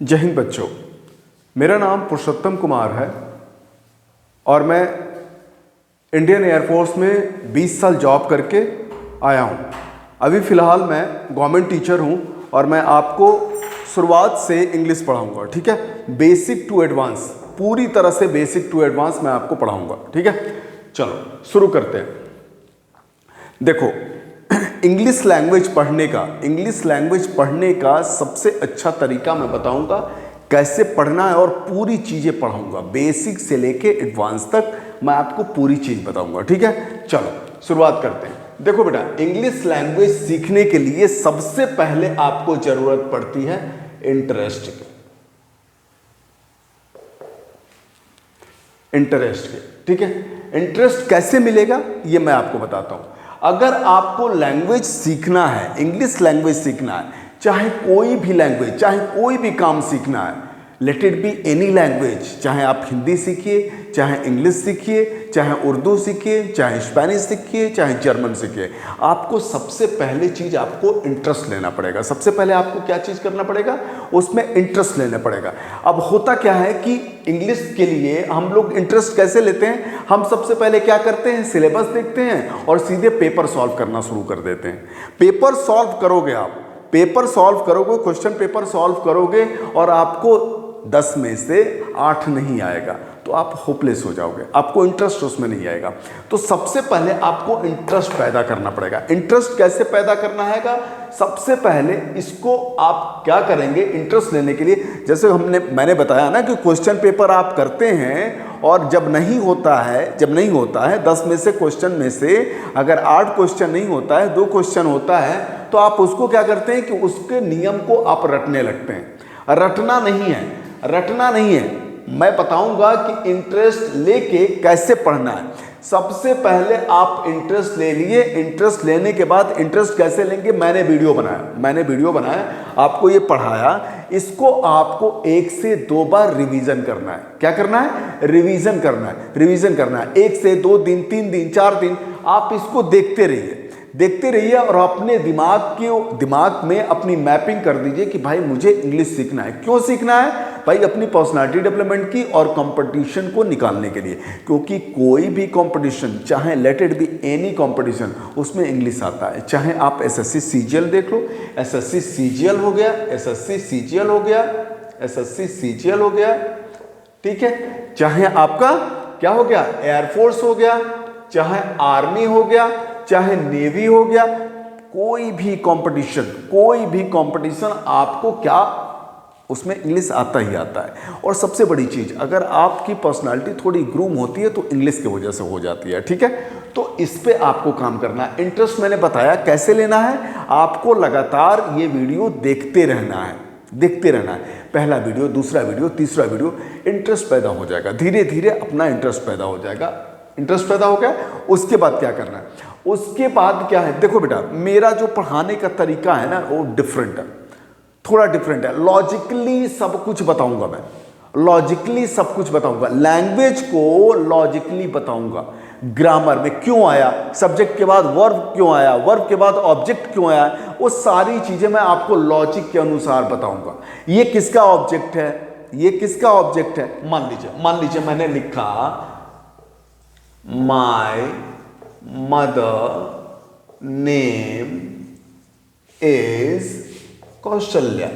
जय हिंद बच्चों, मेरा नाम पुरुषोत्तम कुमार है और मैं इंडियन एयरफोर्स में 20 साल जॉब करके आया हूँ। अभी फ़िलहाल मैं गवर्नमेंट टीचर हूँ और मैं आपको शुरुआत से इंग्लिश पढ़ाऊँगा, ठीक है। बेसिक टू एडवांस, पूरी तरह से बेसिक टू एडवांस मैं आपको पढ़ाऊँगा, ठीक है। चलो शुरू करते हैं। देखो, इंग्लिश लैंग्वेज पढ़ने का सबसे अच्छा तरीका मैं बताऊंगा कैसे पढ़ना है और पूरी चीज़ें पढ़ाऊंगा, बेसिक से लेके एडवांस तक मैं आपको पूरी चीज़ बताऊंगा, ठीक है। चलो शुरुआत करते हैं। देखो बेटा, इंग्लिश लैंग्वेज सीखने के लिए सबसे पहले आपको ज़रूरत पड़ती है इंटरेस्ट की। ठीक है। इंटरेस्ट कैसे मिलेगा ये मैं आपको बताता हूँ। अगर आपको लैंग्वेज सीखना है, इंग्लिश लैंग्वेज सीखना है, चाहे कोई भी लैंग्वेज, चाहे कोई भी काम सीखना है, let it be any language, चाहे आप हिंदी सीखिए, चाहे इंग्लिश सीखिए, चाहे उर्दू सीखिए, चाहे स्पेनिश सीखिए, चाहे जर्मन सीखिए, आपको सबसे पहले चीज़ आपको इंटरेस्ट लेना पड़ेगा। सबसे पहले आपको क्या चीज़ करना पड़ेगा, उसमें इंटरेस्ट लेना पड़ेगा। अब होता क्या है कि इंग्लिश के लिए हम लोग इंटरेस्ट कैसे लेते हैं, हम सबसे पहले क्या करते हैं, सिलेबस देखते हैं और सीधे पेपर सॉल्व करना शुरू कर देते हैं। पेपर सॉल्व करोगे, आप पेपर सॉल्व करोगे, क्वेश्चन पेपर सॉल्व करोगे और आपको 10 में से 8 नहीं आएगा तो आप होपलेस हो जाओगे, आपको इंटरेस्ट उसमें नहीं आएगा। तो सबसे पहले आपको इंटरेस्ट पैदा करना पड़ेगा। इंटरेस्ट कैसे पैदा करना हैगा, सबसे पहले इसको आप क्या करेंगे, इंटरेस्ट लेने के लिए जैसे मैंने बताया ना कि क्वेश्चन पेपर आप करते हैं और जब नहीं होता है 10 में से क्वेश्चन में से अगर 8 क्वेश्चन नहीं होता है, 2 क्वेश्चन होता है, तो आप उसको क्या करते हैं कि उसके नियम को आप रटने लगते हैं। रटना नहीं है, मैं बताऊंगा कि इंटरेस्ट लेके कैसे पढ़ना है। सबसे पहले आप इंटरेस्ट ले लिए, इंटरेस्ट लेने के बाद इंटरेस्ट कैसे लेंगे, मैंने वीडियो बनाया, आपको ये पढ़ाया, इसको आपको 1 से 2 बार रिवीजन करना है। क्या करना है, रिवीजन करना है 1 से 2 दिन, 3 दिन, 4 दिन आप इसको देखते रहिए और अपने दिमाग में अपनी मैपिंग कर दीजिए कि भाई मुझे इंग्लिश सीखना है। क्यों सीखना है भाई, अपनी पर्सनालिटी डेवलपमेंट की और कंपटीशन को निकालने के लिए, क्योंकि कोई भी कंपटीशन, चाहे let it be any competition, उसमें इंग्लिश आता है। चाहे आप एसएससी सीजीएल देख लो, एसएससी सीजीएल हो गया, ठीक है। चाहे आपका क्या हो गया, एयरफोर्स हो गया, चाहे आर्मी हो गया, चाहे नेवी हो गया, कोई भी कंपटीशन आपको क्या, उसमें इंग्लिश आता ही आता है। और सबसे बड़ी चीज, अगर आपकी पर्सनालिटी थोड़ी ग्रूम होती है तो इंग्लिश की वजह से हो जाती है, ठीक है। तो इस पे आपको काम करना है। इंटरेस्ट मैंने बताया कैसे लेना है, आपको लगातार ये वीडियो देखते रहना है। पहला वीडियो, दूसरा वीडियो, तीसरा वीडियो, इंटरेस्ट पैदा हो जाएगा, धीरे धीरे अपना इंटरेस्ट पैदा हो जाएगा। इंटरेस्ट पैदा हो गया, उसके बाद क्या करना है, उसके बाद क्या है, देखो बेटा, मेरा जो पढ़ाने का तरीका है ना वो थोड़ा डिफरेंट है। लॉजिकली सब कुछ बताऊंगा, लैंग्वेज को लॉजिकली बताऊंगा। ग्रामर में क्यों आया, सब्जेक्ट के बाद वर्ब क्यों आया, वर्ब के बाद ऑब्जेक्ट क्यों आया, वो सारी चीजें मैं आपको लॉजिक के अनुसार बताऊंगा। ये किसका ऑब्जेक्ट है, मान लीजिए मैंने लिखा my mother name is Kaushalya,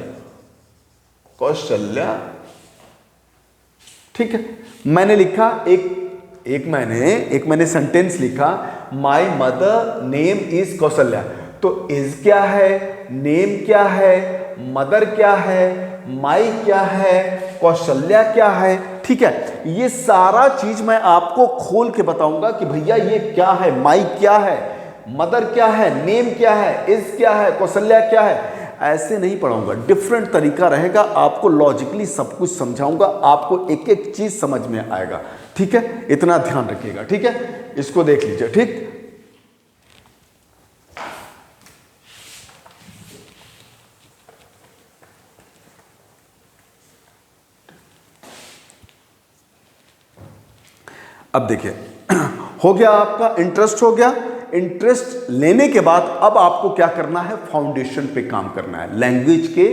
ठीक है। मैंने लिखा एक मैंने सेंटेंस लिखा, my mother name is Kaushalya. तो इज क्या है, नेम क्या है, मदर क्या है, माई क्या है, कौशल्या क्या है, ठीक है। ये सारा चीज मैं आपको खोल के बताऊंगा कि भैया ये क्या है, माई क्या है, मदर क्या है, नेम क्या है, इज क्या है, कौशल्या क्या है। ऐसे नहीं पढ़ाऊंगा, डिफरेंट तरीका रहेगा, आपको लॉजिकली सब कुछ समझाऊंगा, आपको एक एक चीज समझ में आएगा, ठीक है। इतना ध्यान रखिएगा, ठीक है। इसको देख लीजिए, ठीक। अब देखिए, हो गया आपका इंटरेस्ट, हो गया। इंटरेस्ट लेने के बाद अब आपको क्या करना है, फाउंडेशन पे काम करना है, लैंग्वेज के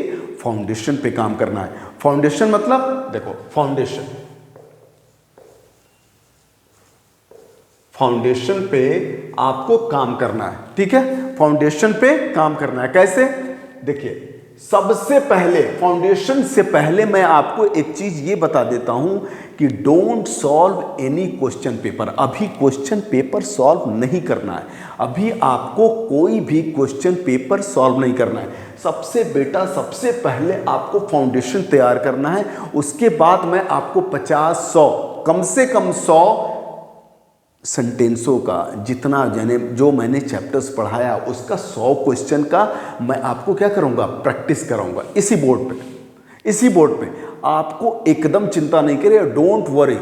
फाउंडेशन पे काम करना है। फाउंडेशन मतलब देखो, फाउंडेशन पे आपको काम करना है, ठीक है। फाउंडेशन पे काम करना है कैसे? देखिए, सबसे पहले फाउंडेशन से पहले मैं आपको एक चीज ये बता देता हूं कि don't solve any question paper. अभी क्वेश्चन पेपर सॉल्व नहीं करना है, अभी आपको कोई भी क्वेश्चन पेपर सॉल्व नहीं करना है। सबसे पहले आपको फाउंडेशन तैयार करना है। उसके बाद मैं आपको 50-100 कम से कम 100 सेंटेंसों का जितना जो मैंने चैप्टर्स पढ़ाया उसका 100 क्वेश्चन का मैं आपको क्या करूंगा, प्रैक्टिस कराऊंगा इसी बोर्ड पे। आपको एकदम चिंता नहीं करिए, don't worry,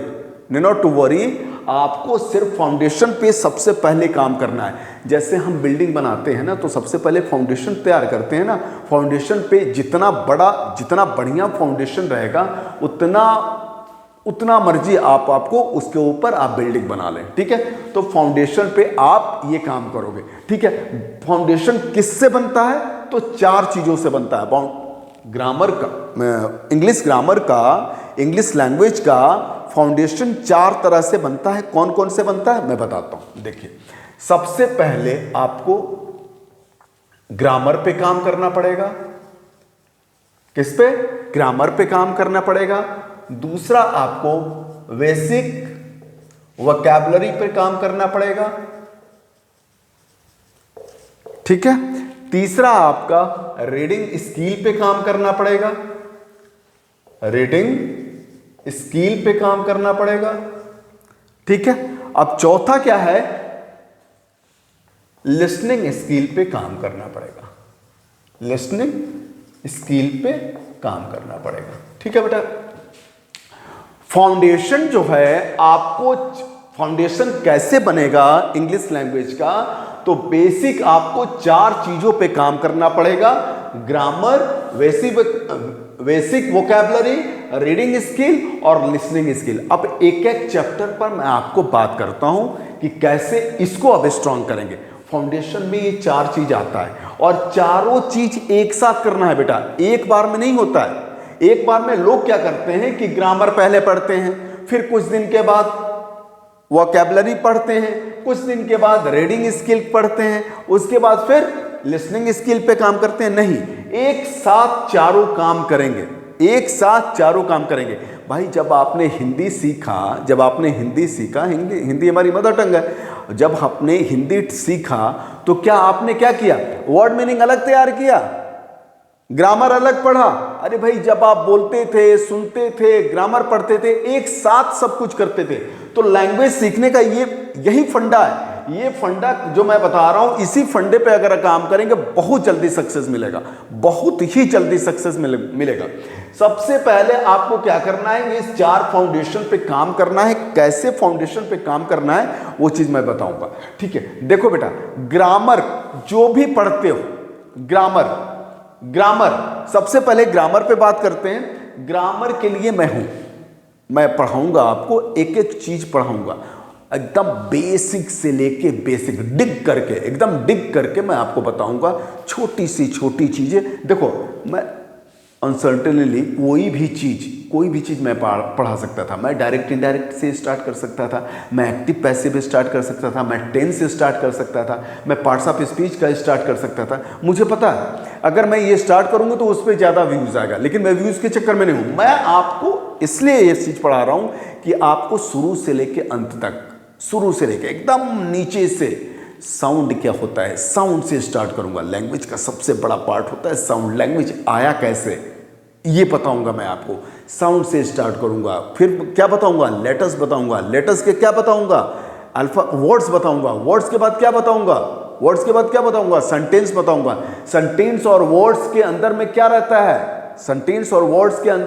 not to worry. आपको सिर्फ फाउंडेशन पे सबसे पहले काम करना है। जैसे हम बिल्डिंग बनाते हैं ना, तो सबसे पहले फाउंडेशन तैयार करते हैं ना। फाउंडेशन पे जितना बढ़िया फाउंडेशन रहेगा उतना मर्जी आपको उसके ऊपर आप बिल्डिंग बना लें, ठीक है। तो फाउंडेशन पे आप ये काम करोगे, ठीक है। फाउंडेशन किससे बनता है? तो 4 चीजों से बनता है। ग्रामर का, इंग्लिश लैंग्वेज का फाउंडेशन 4 तरह से बनता है। कौन कौन से बनता है मैं बताता हूं। देखिए, सबसे पहले आपको ग्रामर पे काम करना पड़ेगा। किस पे? ग्रामर पे काम करना पड़ेगा। दूसरा, आपको बेसिक वोकैबुलरी पे काम करना पड़ेगा, ठीक है। तीसरा, आपका रीडिंग स्किल पे काम करना पड़ेगा, ठीक है। अब चौथा क्या है? लिसनिंग स्किल पे काम करना पड़ेगा, ठीक है बेटा। फाउंडेशन जो है, आपको फाउंडेशन कैसे बनेगा इंग्लिश लैंग्वेज का? तो बेसिक आपको 4 चीजों पे काम करना पड़ेगा। Grammar, basic vocabulary, reading skill और लिसनिंग स्किल। अब एक एक चैप्टर पर मैं आपको बात करता हूं कि कैसे इसको अब स्ट्रांग करेंगे। फाउंडेशन में ये 4 चीज आता है और चारों चीज एक साथ करना है बेटा, एक बार में नहीं होता है। एक बार में लोग क्या करते हैं कि ग्रामर पहले पढ़ते हैं, फिर कुछ दिन के बाद वोकैबुलरी पढ़ते हैं, कुछ दिन के बाद रीडिंग स्किल पढ़ते हैं, उसके बाद फिर लिसनिंग स्किल पे काम करते हैं। नहीं, एक साथ चारों काम करेंगे। भाई, जब आपने हिंदी सीखा, हिंदी हमारी मदर टंग है। जब आपने हिंदी सीखा तो क्या आपने क्या किया? वर्ड मीनिंग अलग तैयार किया, ग्रामर अलग पढ़ा। अरे भाई, जब आप बोलते थे, सुनते थे, ग्रामर पढ़ते थे, एक साथ सब कुछ करते थे। तो लैंग्वेज सीखने का यही फंडा है। ये फंडा जो मैं बता रहा हूं, इसी फंडे पे अगर काम करेंगे बहुत जल्दी सक्सेस मिलेगा, बहुत ही जल्दी सक्सेस मिलेगा। सबसे पहले आपको क्या करना है? ये 4 फाउंडेशन पे काम करना है। कैसे फाउंडेशन पे काम करना है वो चीज मैं बताऊंगा, ठीक है। देखो बेटा, ग्रामर जो भी पढ़ते हो, ग्रामर सबसे पहले ग्रामर पे बात करते हैं। ग्रामर के लिए मैं पढ़ाऊंगा आपको, एक एक चीज पढ़ाऊंगा, एकदम बेसिक से लेके बेसिक एकदम डिग करके मैं आपको बताऊंगा। छोटी छोटी चीजें। देखो, मैं अनसर्टेनली कोई भी चीज मैं पढ़ा सकता था। मैं डायरेक्ट इनडायरेक्ट से स्टार्ट कर सकता था, मैं एक्टिव पैसिव स्टार्ट कर सकता था, मैं टेंस से स्टार्ट कर सकता था, मैं पार्ट्स ऑफ स्पीच का स्टार्ट कर सकता था। मुझे पता है अगर मैं ये स्टार्ट करूंगा तो उस पर ज़्यादा व्यूज़ आएगा, लेकिन मैं व्यूज़ के चक्कर में नहीं हूँ। मैं आपको इसलिए ये चीज़ पढ़ा रहा हूँ कि आपको शुरू से लेके अंत तक, शुरू से लेके एकदम नीचे से साउंड क्या होता है, साउंड से स्टार्ट करूंगा। लैंग्वेज का सबसे बड़ा पार्ट होता है साउंड। लैंग्वेज आया कैसे ये बताऊंगा मैं आपको, साउंड से स्टार्ट करूंगा। फिर क्या बताऊंगा? लेटर्स बताऊंगा। लेटर्स के क्या बताऊंगा? अल्फा वर्ड्स बताऊंगा। वर्ड्स के बाद क्या बताऊंगा? सेंटेंस बताऊंगा। सेंटेंस और वर्ड्स के अंदर में क्या रहता है? सेंटेंस और वर्ड्स के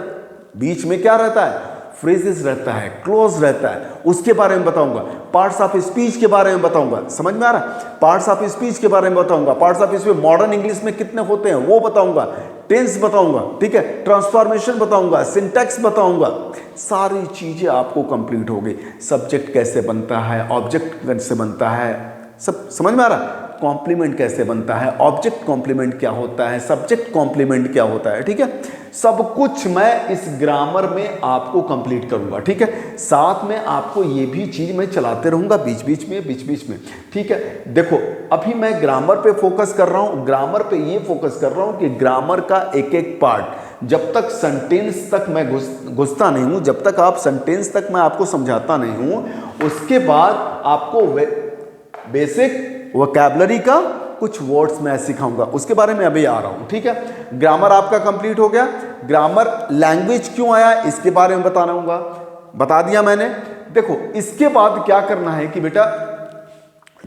बीच में क्या रहता है? फ्रेजेस रहता है, क्लोज रहता है, उसके बारे में बताऊंगा। पार्ट्स ऑफ स्पीच के बारे में बताऊंगा। समझ में आ रहा है? पार्ट्स ऑफ स्पीच के बारे में बताऊंगा। Parts of speech modern English में कितने होते हैं वो बताऊंगा। टेंस बताऊंगा, ठीक है, ट्रांसफॉर्मेशन बताऊंगा, सिंटैक्स बताऊंगा। सारी चीजें आपको कंप्लीट हो गई। सब्जेक्ट कैसे बनता है, ऑब्जेक्ट कैसे बनता है, सब समझ में आ रहा है? कॉम्प्लीमेंट कैसे बनता है, ऑब्जेक्ट कॉम्प्लीमेंट क्या होता है, सब्जेक्ट कॉम्प्लीमेंट क्या होता है, ठीक है। सब कुछ मैं इस ग्रामर में आपको कंप्लीट करूंगा, ठीक है। साथ में आपको ये भी चीज मैं चलाते रहूंगा बीच बीच में, ठीक है। देखो अभी मैं ग्रामर पे फोकस कर रहा हूं, ग्रामर पे ये फोकस कर रहा हूं कि ग्रामर का एक एक पार्ट जब तक सेंटेंस तक मैं घुसता नहीं हूं, जब तक आप सेंटेंस तक मैं आपको समझाता नहीं हूं, उसके बाद आपको बेसिक वोकैबुलरी का कुछ वर्ड्स मैं सिखाऊंगा, उसके बारे में अभी आ रहा हूं, ठीक है। ग्रामर आपका कंप्लीट हो गया। ग्रामर लैंग्वेज क्यों आया इसके बारे में बता दिया मैंने। देखो इसके बाद क्या करना है कि बेटा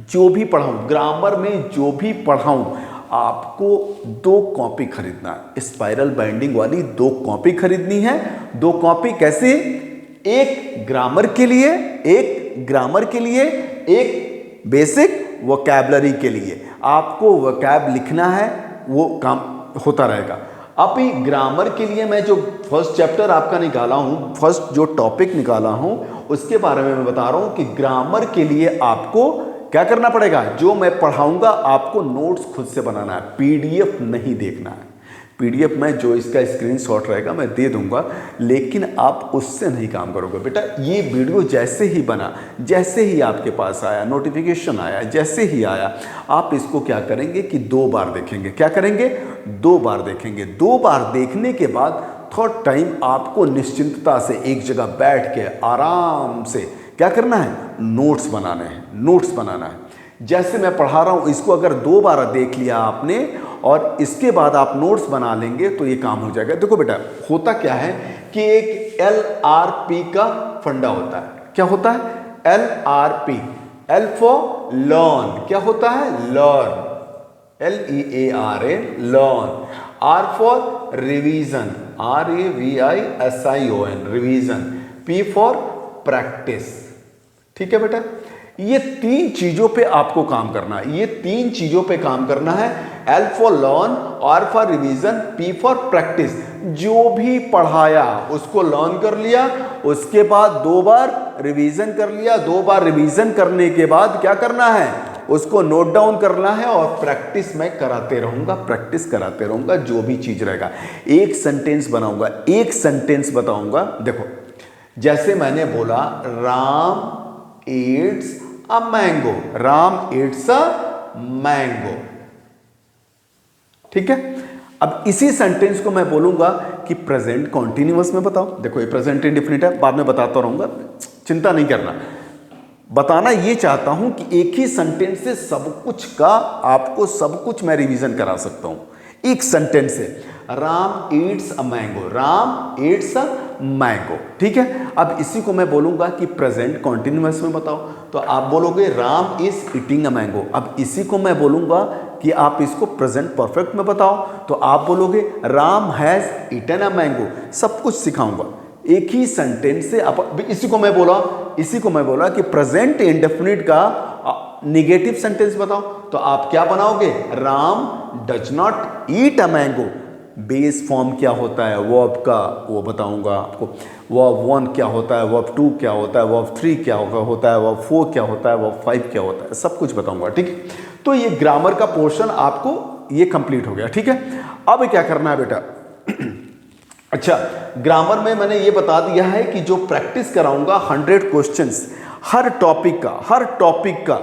जो भी पढ़ाऊं, ग्रामर में जो भी पढ़ाऊं, आपको 2 कॉपी खरीदना है, स्पाइरल बाइंडिंग वाली 2 कॉपी खरीदनी है। 2 कॉपी कैसे? एक ग्रामर के लिए, एक बेसिक वोकैबुलरी के लिए। आपको वोकैब लिखना है, वो काम होता रहेगा। अब ग्रामर के लिए मैं जो फर्स्ट चैप्टर आपका निकाला हूं, फर्स्ट जो टॉपिक निकाला हूं, उसके बारे में मैं बता रहा हूं कि ग्रामर के लिए आपको क्या करना पड़ेगा। जो मैं पढ़ाऊंगा आपको नोट्स खुद से बनाना है, पीडीएफ नहीं देखना है। पीडीएफ में जो इसका स्क्रीनशॉट रहेगा मैं दे दूंगा, लेकिन आप उससे नहीं काम करोगे बेटा। ये वीडियो जैसे ही बना, जैसे ही आपके पास आया, नोटिफिकेशन आया, जैसे ही आया, आप इसको क्या करेंगे कि 2 बार देखेंगे। क्या करेंगे? 2 बार देखेंगे। 2 बार देखने के बाद थोड़ा टाइम आपको निश्चिंतता से एक जगह बैठ के आराम से क्या करना है, नोट्स बनाना है। जैसे मैं पढ़ा रहा हूं, इसको अगर 2 बार देख लिया आपने और इसके बाद आप नोट्स बना लेंगे तो ये काम हो जाएगा। देखो बेटा होता क्या है कि एक LRP का फंडा होता है। क्या होता है? LRP, L फॉर लर्न, क्या होता है? Learn, LEARN, learn. R for revision, RAVISION, revision. P for practice, ठीक है बेटा। ये 3 चीजों पे आपको काम करना है, ये 3 चीजों पे काम करना है। L for learn, R for revision, P for practice. जो भी पढ़ाया उसको लर्न कर लिया, उसके बाद 2 बार रिवीजन कर लिया। 2 बार रिवीजन करने के बाद क्या करना है, उसको नोट डाउन करना है और प्रैक्टिस मैं कराते रहूंगा जो भी चीज रहेगा। एक सेंटेंस बनाऊंगा, एक सेंटेंस बताऊंगा। देखो जैसे मैंने बोला Ram eats a mango, Ram eats a mango, ठीक है। अब इसी सेंटेंस को मैं बोलूंगा कि प्रेजेंट कॉन्टिन्यूअस में बताओ। देखो ये प्रेजेंट इंडेफिनिट है, बाद में बताता रहूंगा, चिंता नहीं करना। बताना ये चाहता हूं कि एक ही सेंटेंस से सब कुछ का आपको सब कुछ मैं रिवीजन करा सकता हूं। एक सेंटेंस से Ram Yeats a mango, Ram Yeats a mango, ठीक है। अब इसी को मैं बोलूंगा कि प्रेजेंट कॉन्टिन्यूअस में बताओ, तो आप बोलोगे Ram is eating a mango. अब इसी को मैं बोलूंगा कि आप इसको प्रेजेंट परफेक्ट में बताओ, तो आप बोलोगे Ram has eaten a mango. सब कुछ सिखाऊंगा एक ही सेंटेंस से। अब इसी को मैं बोला कि प्रेजेंट इंडेफिनिट का निगेटिव सेंटेंस बताओ, तो आप क्या बनाओगे, Ram does not eat a mango. Base form क्या होता है वर्ब का वो बताऊंगा आपको। वर्ब 1 क्या होता है, वर्ब 2 क्या होता है, वर्ब 3 क्या होता है, वर्ब 4 क्या होता है, वर्ब 5 क्या होता है, सब कुछ बताऊंगा, ठीक है। तो ये ग्रामर का पोर्शन आपको ये कंप्लीट हो गया, ठीक है। अब क्या करना है बेटा अच्छा, ग्रामर में मैंने ये बता दिया है कि जो प्रैक्टिस कराऊंगा 100 क्वेश्चंस हर टॉपिक का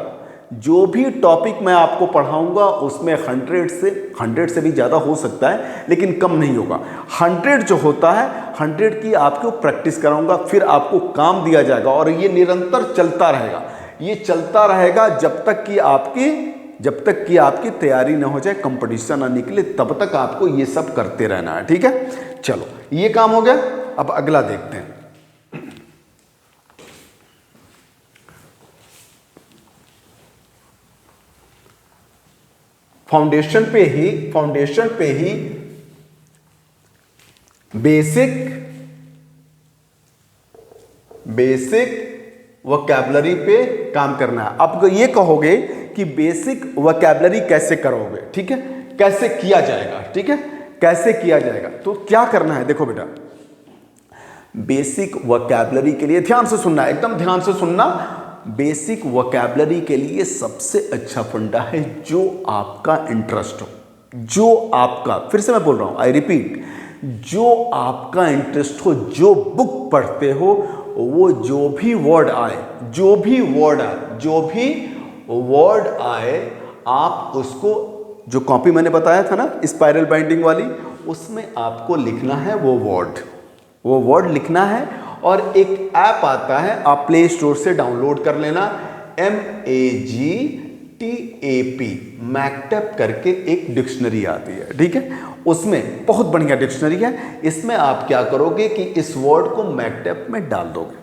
जो भी टॉपिक मैं आपको पढ़ाऊंगा उसमें 100 से भी ज़्यादा हो सकता है, लेकिन कम नहीं होगा। 100 जो होता है 100 की आपको प्रैक्टिस कराऊंगा, फिर आपको काम दिया जाएगा और ये निरंतर चलता रहेगा। ये चलता रहेगा जब तक कि आपकी तैयारी ना हो जाए, कंपटीशन ना निकले, तब तक आपको ये सब करते रहना है, ठीक है। चलो ये काम हो गया, अब अगला देखते हैं। फाउंडेशन पे ही बेसिक वोकैबुलरी पे काम करना है। अब ये कहोगे कि बेसिक वोकैबुलरी कैसे करोगे, ठीक है, कैसे किया जाएगा, ठीक है, कैसे किया जाएगा। तो क्या करना है, देखो बेटा बेसिक वोकैबुलरी के लिए ध्यान से सुनना, एकदम ध्यान से सुनना, बेसिक वोकैबुलरी के लिए सबसे अच्छा फंडा है जो आपका इंटरेस्ट हो, जो आपका, फिर से मैं बोल रहा हूं, आई रिपीट, जो आपका इंटरेस्ट हो, जो बुक पढ़ते हो, वो जो भी वर्ड आए, जो भी वर्ड आए, आप उसको, जो कॉपी मैंने बताया था ना स्पाइरल बाइंडिंग वाली, उसमें आपको लिखना है वो वर्ड लिखना है। और एक ऐप आता है, आप प्ले स्टोर से डाउनलोड कर लेना, MAGTAP, मैक्टअप करके एक डिक्शनरी आती है, ठीक है, उसमें बहुत बढ़िया डिक्शनरी है। इसमें आप क्या करोगे कि इस वर्ड को मैक्टअप में डाल दोगे,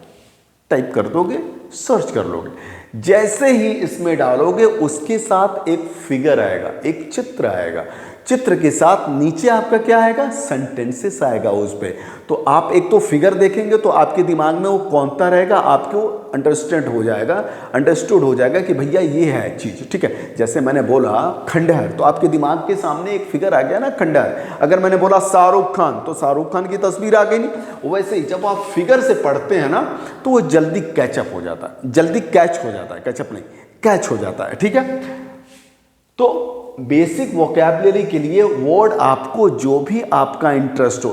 टाइप कर दोगे, सर्च कर लोगे। जैसे ही इसमें डालोगे उसके साथ एक फिगर आएगा, एक चित्र आएगा, चित्र के साथ नीचे आपका क्या आएगा, सेंटेंसेस आएगा उस पे। तो आप एक तो फिगर देखेंगे तो आपके दिमाग में वो कौनता रहेगा, आपको अंडरस्टूड हो जाएगा कि भैया ये है चीज, ठीक है। जैसे मैंने बोला खंडहर, तो आपके दिमाग के सामने एक फिगर आ गया ना, खंडहर। अगर मैंने बोला शाहरुख खान, तो शाहरुख खान की तस्वीर आ गई नहीं। वैसे ही जब आप फिगर से पढ़ते हैं ना, तो वो जल्दी कैचअप हो जाता है, जल्दी कैच हो जाता है, कैचअप नहीं, कैच हो जाता है, ठीक है। तो बेसिक वोकैबुलरी के लिए वर्ड आपको जो भी आपका इंटरेस्ट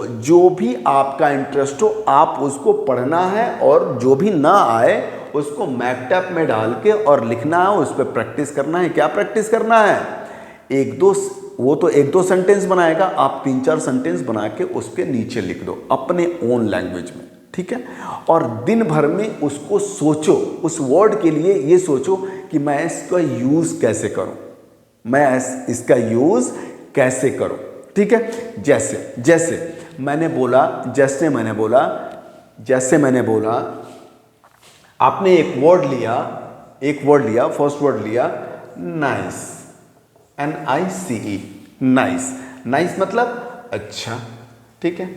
हो, आप उसको पढ़ना है, और जो भी ना आए उसको मैक्टअप में डाल के और लिखना है, उस पर प्रैक्टिस करना है। क्या प्रैक्टिस करना है, वो तो एक दो सेंटेंस बनाएगा, आप 3-4 सेंटेंस बना के उसके नीचे लिख दो अपने ओन लैंग्वेज में, ठीक है। और दिन भर में उसको सोचो, उस वर्ड के लिए ये सोचो कि मैं इसका यूज कैसे करूं, इसका यूज कैसे करूं, ठीक है। जैसे मैंने बोला, आपने एक वर्ड लिया, फर्स्ट वर्ड लिया नाइस, NICE, नाइस मतलब अच्छा, ठीक है।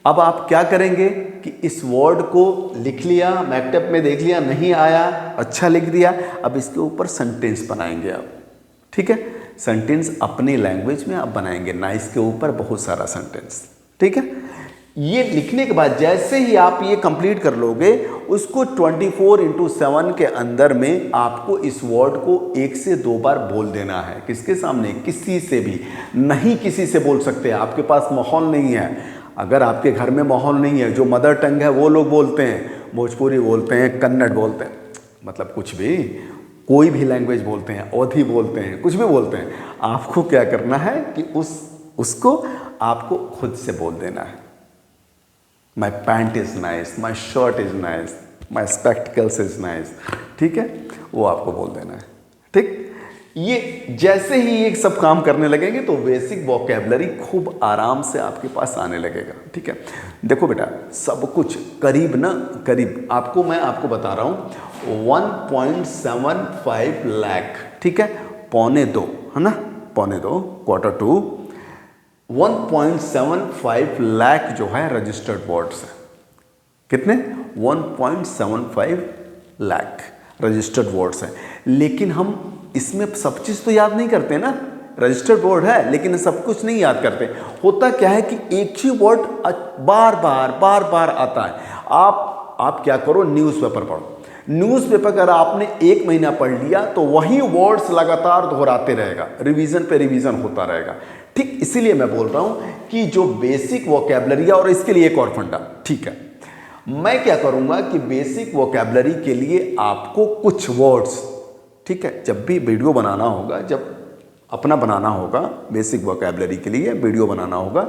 अब आप क्या करेंगे कि इस वर्ड को लिख लिया, मैक्टअप में देख लिया, नहीं आया, अच्छा लिख दिया, अब इसके ऊपर सेंटेंस बनाएंगे आप, ठीक है। सेंटेंस अपनी लैंग्वेज में आप बनाएंगे, नाइस के ऊपर बहुत सारा सेंटेंस, ठीक है। ये लिखने के बाद जैसे ही आप ये कंप्लीट कर लोगे, उसको 24/7 के अंदर में आपको इस वर्ड को 1 से 2 बार बोल देना है। किसके सामने, किसी से भी नहीं, किसी से बोल सकते हैं, आपके पास माहौल नहीं है। अगर आपके घर में माहौल नहीं है, जो मदर टंग है वो लोग बोलते हैं, भोजपुरी बोलते हैं, कन्नड़ बोलते हैं, मतलब कुछ भी, कोई भी लैंग्वेज बोलते हैं, अवधी बोलते हैं, कुछ भी बोलते हैं, आपको क्या करना है कि उसको आपको खुद से बोल देना है। My pant is nice, my shirt is nice, my spectacles is nice, ठीक है, वो आपको बोल देना है, ठीक। ये जैसे ही ये सब काम करने लगेंगे तो बेसिक वोकैबुलरी खूब आराम से आपके पास आने लगेगा, ठीक है। देखो बेटा, सब कुछ करीब मैं आपको बता रहा हूँ 1.75 लाख, ठीक है, 2.25 है ना, 2.25 क्वार्टर टू 1.75 लाख जो है रजिस्टर्ड वर्ड्स है। कितने, 1.75 लाख रजिस्टर्ड वर्ड्स है। लेकिन हम इसमें सब चीज तो याद नहीं करते ना, रजिस्टर्ड वर्ड है लेकिन सब कुछ नहीं याद करते। होता क्या है कि एक ही वर्ड बार बार आता है। आप क्या करो, न्यूज़पेपर पढ़ो। न्यूज़पेपर अगर आपने 1 महीना पढ़ लिया तो वही वर्ड्स लगातार दोहराते रहेगा, रिवीजन पे रिवीजन होता रहेगा, ठीक। इसीलिए मैं बोल रहा हूं कि जो बेसिक वोकैबुलरी है, और इसके लिए एक और फंडा, ठीक है, मैं क्या करूंगा कि बेसिक वोकैबुलरी के लिए आपको कुछ वर्ड्स, ठीक है, जब भी वीडियो बनाना होगा, जब अपना बनाना होगा, बेसिक वोकैबुलरी के लिए वीडियो बनाना होगा,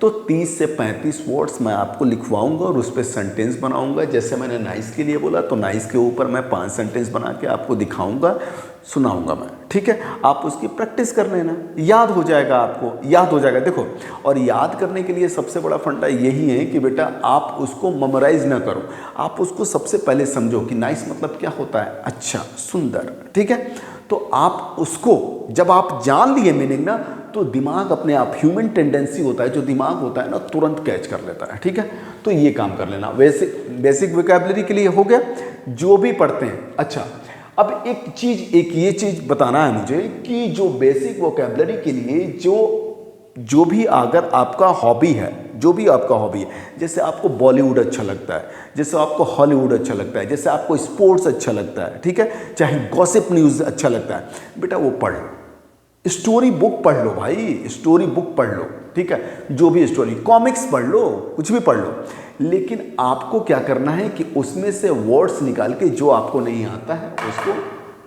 तो 30 से 35 वर्ड्स मैं आपको लिखवाऊंगा और उस पर सेंटेंस बनाऊंगा। जैसे मैंने नाइस के लिए बोला, तो नाइस के ऊपर मैं 5 सेंटेंस बना के आपको दिखाऊंगा, सुनाऊंगा मैं, ठीक है। आप उसकी प्रैक्टिस कर लेना, याद हो जाएगा, आपको याद हो जाएगा। देखो, और याद करने के लिए सबसे बड़ा फंडा यही है कि बेटा आप उसको मेमोराइज ना करो, आप उसको सबसे पहले समझो कि नाइस मतलब क्या होता है, अच्छा, सुंदर, ठीक है। तो आप उसको जब आप जान लिए मीनिंग ना, तो दिमाग अपने आप, ह्यूमन टेंडेंसी होता है, जो दिमाग होता है ना, तुरंत कैच कर लेता है, ठीक है। तो ये काम कर लेना। बेसिक वोकैबुलरी के लिए हो गया, जो भी पढ़ते हैं। अच्छा, अब एक ये चीज बताना है मुझे कि जो बेसिक वोकैबुलरी के लिए जो भी अगर आपका हॉबी है, जो भी आपका हॉबी है, जैसे आपको बॉलीवुड अच्छा लगता है, जैसे आपको हॉलीवुड अच्छा लगता है, जैसे आपको स्पोर्ट्स अच्छा लगता है, ठीक है, चाहे गॉसिप न्यूज़ अच्छा लगता है, बेटा वो पढ़ लो, स्टोरी बुक पढ़ लो भाई, स्टोरी बुक पढ़ लो, ठीक है, जो भी स्टोरी, कॉमिक्स पढ़ लो, कुछ भी पढ़ लो, लेकिन आपको क्या करना है कि उसमें से वर्ड्स निकाल के जो आपको नहीं आता है उसको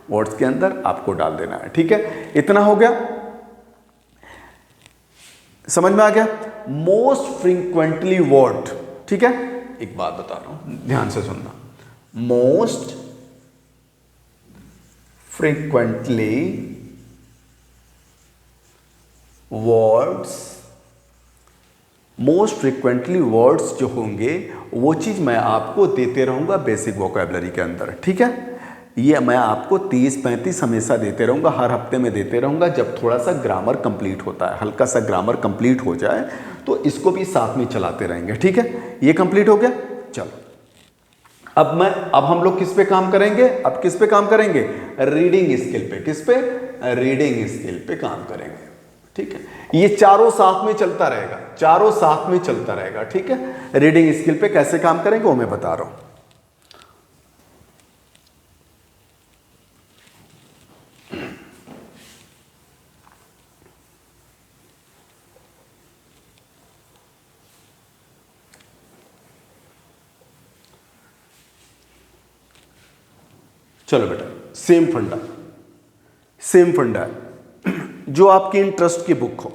वर्ड्स के अंदर आपको डाल देना है, ठीक है। इतना हो गया, समझ में आ गया। मोस्ट फ्रीक्वेंटली वर्ड, ठीक है, एक बात बता रहा हूं, ध्यान से सुनना। Most frequently words, most frequently words जो होंगे वो चीज मैं आपको देते रहूंगा बेसिक वोकैबुलरी के अंदर, ठीक है। ये मैं आपको 30-35 हमेशा देते रहूंगा, हर हफ्ते में देते रहूंगा। जब थोड़ा सा ग्रामर कंप्लीट होता है, हल्का सा ग्रामर कंप्लीट हो जाए तो इसको भी साथ में चलाते रहेंगे, ठीक है। ये कंप्लीट हो गया, चलो अब हम लोग किस पे काम करेंगे, अब किस पे काम करेंगे, रीडिंग स्किल पे। किस पे, रीडिंग स्किल पे काम करेंगे, ठीक है। ये चारों साथ में चलता रहेगा, चारों साथ में चलता रहेगा, ठीक है। रीडिंग स्किल पे कैसे काम करेंगे वो मैं बता रहा हूं। चलो बेटा, सेम फंडा है जो आपकी इंटरेस्ट की बुक हो।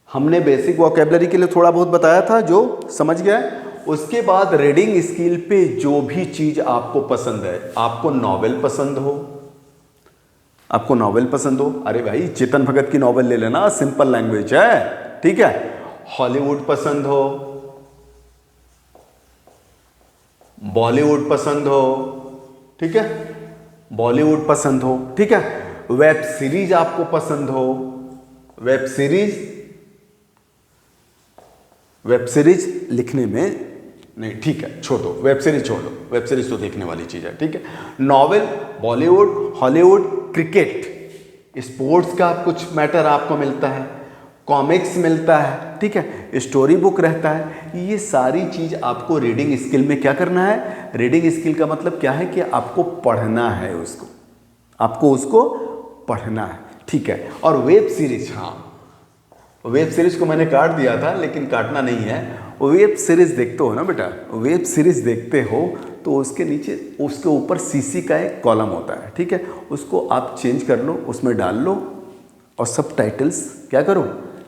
हमने बेसिक वोकैबुलरी के लिए थोड़ा बहुत बताया था, जो समझ गया है। उसके बाद रीडिंग स्किल पे जो भी चीज आपको पसंद है, आपको नॉवेल पसंद हो, आपको नॉवेल पसंद हो, अरे भाई चेतन भगत की नॉवेल ले लेना, सिंपल लैंग्वेज है, ठीक है। हॉलीवुड पसंद हो, बॉलीवुड पसंद हो, ठीक है, बॉलीवुड पसंद हो, ठीक है। वेब सीरीज आपको पसंद हो, वेब सीरीज लिखने में नहीं, ठीक है, छोड़ दो, वेब सीरीज छोड़ दो, वेब सीरीज तो देखने वाली चीज है, ठीक है। Novel, Bollywood, Hollywood, cricket, sports का कुछ मैटर आपको मिलता है, कॉमिक्स मिलता है, ठीक है, स्टोरी बुक रहता है। ये सारी चीज आपको रीडिंग स्किल में क्या करना है, रीडिंग स्किल का मतलब क्या है कि आपको पढ़ना है उसको, आपको उसको पढ़ना है, ठीक है। और वेब सीरीज, हाँ वेब सीरीज को मैंने काट दिया था लेकिन काटना नहीं है। वेब सीरीज देखते हो ना बेटा, वेब सीरीज देखते हो तो उसके नीचे, उसके ऊपर सीसी का एक कॉलम होता है, ठीक है, उसको आप चेंज कर लो, उसमें डाल लो और सब टाइटल्स क्या करो,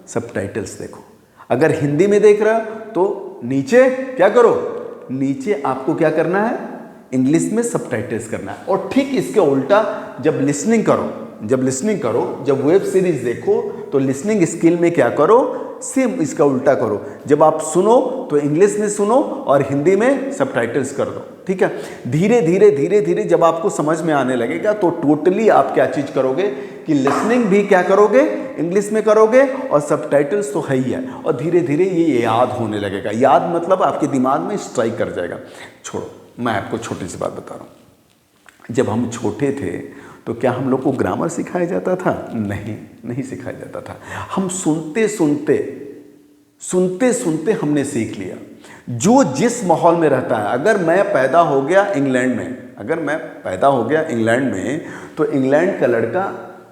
सब टाइटल्स देखो। अगर हिंदी में देख रहा तो नीचे क्या करो, नीचे आपको क्या करना है, इंग्लिश में सब टाइटल्स करना है। और ठीक इसके उल्टा जब लिसनिंग करो, जब वेब सीरीज देखो तो लिसनिंग स्किल में क्या करो, सेम इसका उल्टा करो। जब आप सुनो तो इंग्लिश में सुनो और हिंदी में सबटाइटल्स कर दो, ठीक है। धीरे धीरे जब आपको समझ में आने लगेगा तो टोटली आप क्या चीज करोगे कि लिसनिंग भी क्या करोगे, इंग्लिश में करोगे और सबटाइटल्स तो है ही है। और धीरे धीरे ये याद होने लगेगा। याद मतलब आपके दिमाग में स्ट्राइक कर जाएगा। छोड़ो, मैं आपको छोटी सी बात बता रहा हूँ। जब हम छोटे थे तो क्या हम लोग को ग्रामर सिखाया जाता था? नहीं सिखाया जाता था। हम सुनते सुनते हमने सीख लिया। जो जिस माहौल में रहता है, अगर मैं पैदा हो गया इंग्लैंड में, तो इंग्लैंड का लड़का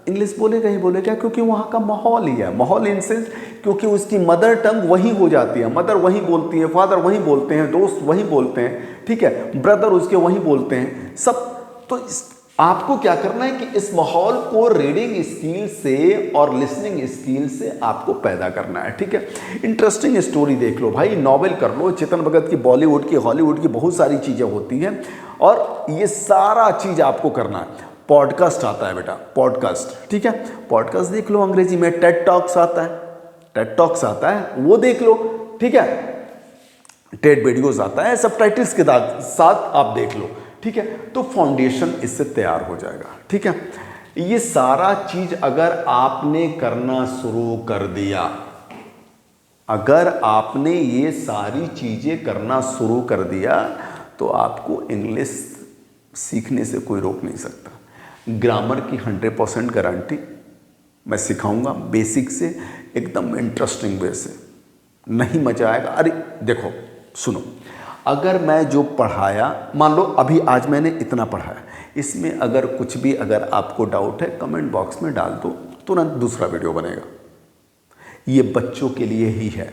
इंग्लिश बोलेगा ही बोलेगा, क्योंकि वहाँ का माहौल ही है। माहौल इन सेंस क्योंकि उसकी मदर टंग वही हो जाती है। मदर वही बोलती है, फादर वही बोलते हैं, दोस्त वही बोलते हैं, ठीक है, ब्रदर उसके वही बोलते हैं सब। तो आपको क्या करना है कि इस माहौल को रीडिंग स्किल से और लिसनिंग स्किल से आपको पैदा करना है, ठीक है। इंटरेस्टिंग स्टोरी देख लो भाई, नॉवेल कर लो, चेतन भगत की, बॉलीवुड की, हॉलीवुड की, बहुत सारी चीज़ें होती हैं और ये सारा चीज़ आपको करना है। पॉडकास्ट आता है बेटा, पॉडकास्ट, ठीक है, पॉडकास्ट देख लो। अंग्रेजी में टेड टॉक्स आता है, वो देख लो, ठीक है। टेड वीडियोस आता है, सबटाइटल्स के साथ आप देख लो, ठीक है। तो फाउंडेशन इससे तैयार हो जाएगा, ठीक है। ये सारा चीज अगर आपने करना शुरू कर दिया, अगर आपने ये सारी चीजें करना शुरू कर दिया तो आपको इंग्लिश सीखने से कोई रोक नहीं सकता। ग्रामर की 100% गारंटी मैं सिखाऊंगा, बेसिक से एकदम इंटरेस्टिंग वे से, नहीं मजा आएगा। अरे देखो सुनो, अगर मैं जो पढ़ाया, मान लो अभी आज मैंने इतना पढ़ाया, इसमें अगर कुछ भी अगर आपको डाउट है कमेंट बॉक्स में डाल दो, तुरंत दूसरा वीडियो बनेगा। ये बच्चों के लिए ही है।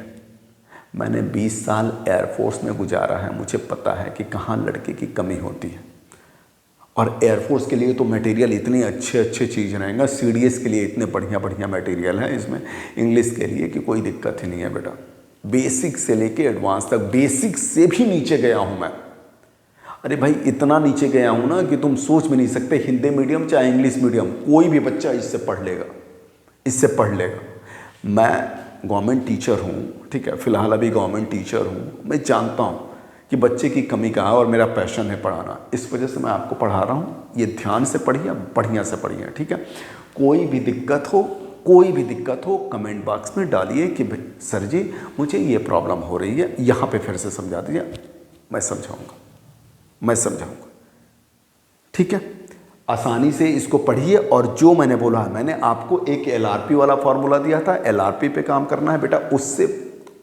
मैंने 20 साल एयरफोर्स में गुजारा है, मुझे पता है कि कहाँ लड़के की कमी होती है। और एयरफोर्स के लिए तो मटेरियल इतने अच्छे अच्छे चीज़ रहेंगे, सीडीएस के लिए इतने बढ़िया बढ़िया मटेरियल है इसमें, इंग्लिश के लिए कि कोई दिक्कत ही नहीं है बेटा। बेसिक से लेके एडवांस तक, बेसिक से भी नीचे गया हूँ मैं। अरे भाई इतना नीचे गया हूँ ना कि तुम सोच भी नहीं सकते। हिंदी मीडियम चाहे इंग्लिश मीडियम, कोई भी बच्चा इससे पढ़ लेगा, इससे पढ़ लेगा। मैं गवर्नमेंट टीचर हूँ, ठीक है, फिलहाल अभी गवर्नमेंट टीचर हूँ। मैं जानता हूँ कि बच्चे की कमी कहाँ है और मेरा पैशन है पढ़ाना, इस वजह से मैं आपको पढ़ा रहा हूँ। ये ध्यान से पढ़िए, बढ़िया से पढ़िए, ठीक है। कोई भी दिक्कत हो, कोई भी दिक्कत हो कमेंट बॉक्स में डालिए कि भाई सर जी मुझे ये प्रॉब्लम हो रही है, यहाँ पे फिर से समझा दीजिए, मैं समझाऊँगा, ठीक है। आसानी से इसको पढ़िए। और जो मैंने बोला है, मैंने आपको एक एलआरपी वाला फॉर्मूला दिया था, एलआरपी पे काम करना है बेटा,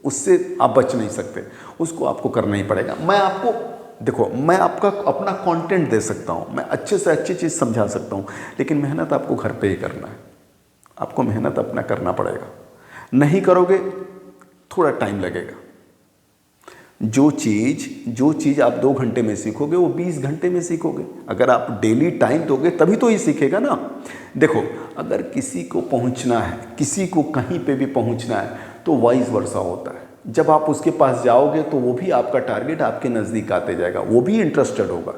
उससे आप बच नहीं सकते, उसको आपको करना ही पड़ेगा। मैं आपको देखो, मैं आपका अपना कंटेंट दे सकता हूँ, मैं अच्छे से अच्छी चीज़ समझा सकता हूँ, लेकिन मेहनत आपको घर पे ही करना है। आपको मेहनत अपना करना पड़ेगा, नहीं करोगे थोड़ा टाइम लगेगा। जो चीज़ आप 2 घंटे में सीखोगे वो 20 घंटे में सीखोगे। अगर आप डेली टाइम दोगे तभी तो ये सीखेगा ना। देखो, अगर किसी को पहुंचना है, किसी को कहीं पे भी पहुंचना है तो वाइस वर्सा होता है। जब आप उसके पास जाओगे तो वो भी आपका टारगेट आपके नज़दीक आते जाएगा, वो भी इंटरेस्टेड होगा।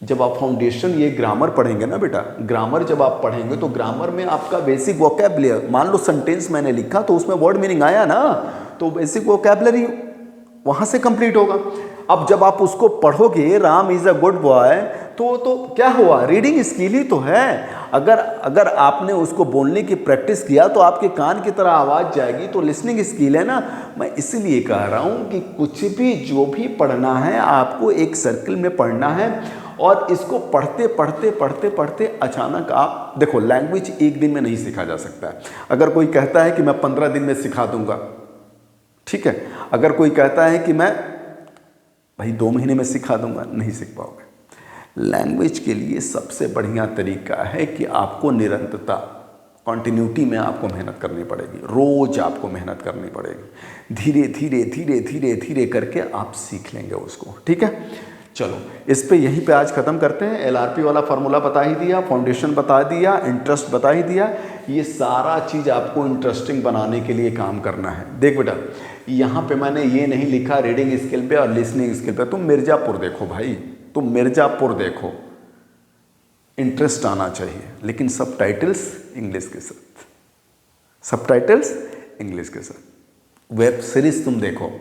जब आप फाउंडेशन ये ग्रामर पढ़ेंगे ना बेटा, ग्रामर जब आप पढ़ेंगे तो ग्रामर में आपका बेसिक वोकैबुलरी, मान लो सेंटेंस मैंने लिखा तो उसमें वर्ड मीनिंग आया ना, तो बेसिक वोकैबुलरी वहाँ से कंप्लीट होगा। अब जब आप उसको पढ़ोगे, Ram is a good boy, तो क्या हुआ, रीडिंग स्किल ही तो है। अगर आपने उसको बोलने की प्रैक्टिस किया तो आपके कान की तरह आवाज़ जाएगी, तो लिसनिंग स्किल है ना। मैं इसलिए कह रहा हूँ कि कुछ भी जो भी पढ़ना है आपको एक सर्कल में पढ़ना है, और इसको पढ़ते पढ़ते पढ़ते पढ़ते अचानक आप देखो, लैंग्वेज एक दिन में नहीं सीखा जा सकता है। अगर कोई कहता है कि मैं 15 दिन में सिखा दूंगा, ठीक है। अगर कोई कहता है कि मैं भाई 2 महीने में सिखा दूंगा, नहीं सीख पाओगे। लैंग्वेज के लिए सबसे बढ़िया तरीका है कि आपको निरंतरता, कॉन्टिन्यूटी में आपको मेहनत करनी पड़ेगी, रोज आपको मेहनत करनी पड़ेगी। धीरे धीरे धीरे धीरे धीरे करके आप सीख लेंगे उसको, ठीक है। चलो इस पे यहीं पे आज ख़त्म करते हैं। एलआरपी वाला फार्मूला बता ही दिया, फाउंडेशन बता दिया, इंटरेस्ट बता ही दिया। ये सारा चीज़ आपको इंटरेस्टिंग बनाने के लिए काम करना है। देख बेटा, यहाँ पे मैंने ये नहीं लिखा रीडिंग स्किल पे और लिसनिंग स्किल पे। तुम मिर्ज़ापुर देखो भाई, तुम मिर्ज़ापुर देखो, इंटरेस्ट आना चाहिए, लेकिन सबटाइटल्स इंग्लिश के साथ, सबटाइटल्स इंग्लिश के साथ। वेब सीरीज़ तुम देखो,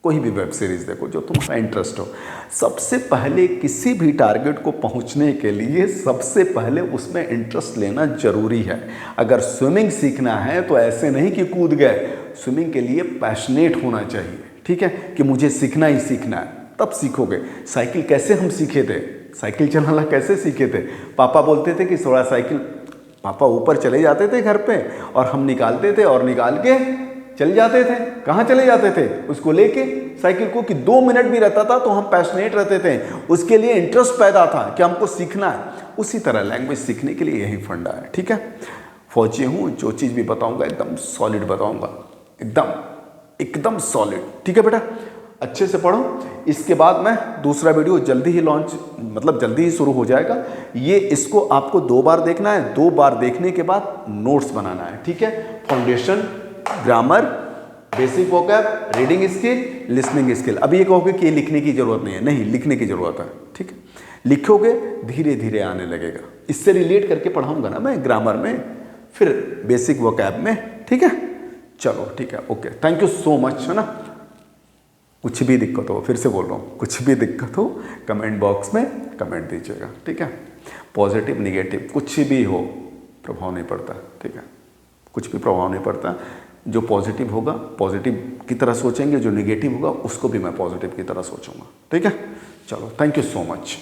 कोई भी वेब सीरीज़ देखो जो तुम्हारा इंटरेस्ट हो। सबसे पहले किसी भी टारगेट को पहुंचने के लिए सबसे पहले उसमें इंटरेस्ट लेना जरूरी है। अगर स्विमिंग सीखना है तो ऐसे नहीं कि कूद गए, स्विमिंग के लिए पैशनेट होना चाहिए, ठीक है, कि मुझे सीखना ही सीखना है, तब सीखोगे। साइकिल कैसे हम सीखे थे, साइकिल चलाना कैसे सीखे थे, पापा बोलते थे कि थोड़ा साइकिल, पापा ऊपर चले जाते थे घर पे और हम निकालते थे और निकाल के चले जाते थे। कहाँ चले जाते थे, उसको लेके साइकिल को, कि 2 मिनट भी रहता था तो हम पैशनेट रहते थे, उसके लिए इंटरेस्ट पैदा था कि हमको सीखना है। उसी तरह लैंग्वेज सीखने के लिए यही फंडा है, ठीक है। फौजी हूँ, जो चीज़ भी बताऊँगा एकदम सॉलिड बताऊँगा, एकदम सॉलिड, ठीक है बेटा। अच्छे से पढ़ो। इसके बाद मैं दूसरा वीडियो जल्दी ही लॉन्च, मतलब जल्दी ही शुरू हो जाएगा। ये इसको आपको 2 बार देखना है, 2 बार देखने के बाद नोट्स बनाना है, ठीक है। Foundation, grammar, basic vocab, reading skill, listening skill. अब ये कहोगे कि ये लिखने की जरूरत नहीं है, नहीं, लिखने की जरूरत है, ठीक है। लिखोगे धीरे धीरे आने लगेगा। इससे रिलेट करके पढ़ाऊंगा ना मैं ग्रामर में, फिर बेसिक वोकैब में, ठीक है। चलो ठीक है, okay, thank you so much, है ना। कुछ भी दिक्कत हो, फिर से बोल रहा हूँ, कुछ भी दिक्कत हो कमेंट बॉक्स में कमेंट दीजिएगा, ठीक है। पॉजिटिव निगेटिव कुछ भी हो प्रभाव नहीं पड़ता, ठीक है, कुछ भी प्रभाव नहीं पड़ता। जो पॉजिटिव होगा पॉजिटिव की तरह सोचेंगे, जो निगेटिव होगा उसको भी मैं पॉजिटिव की तरह सोचूंगा, ठीक है। चलो, थैंक यू सो मच।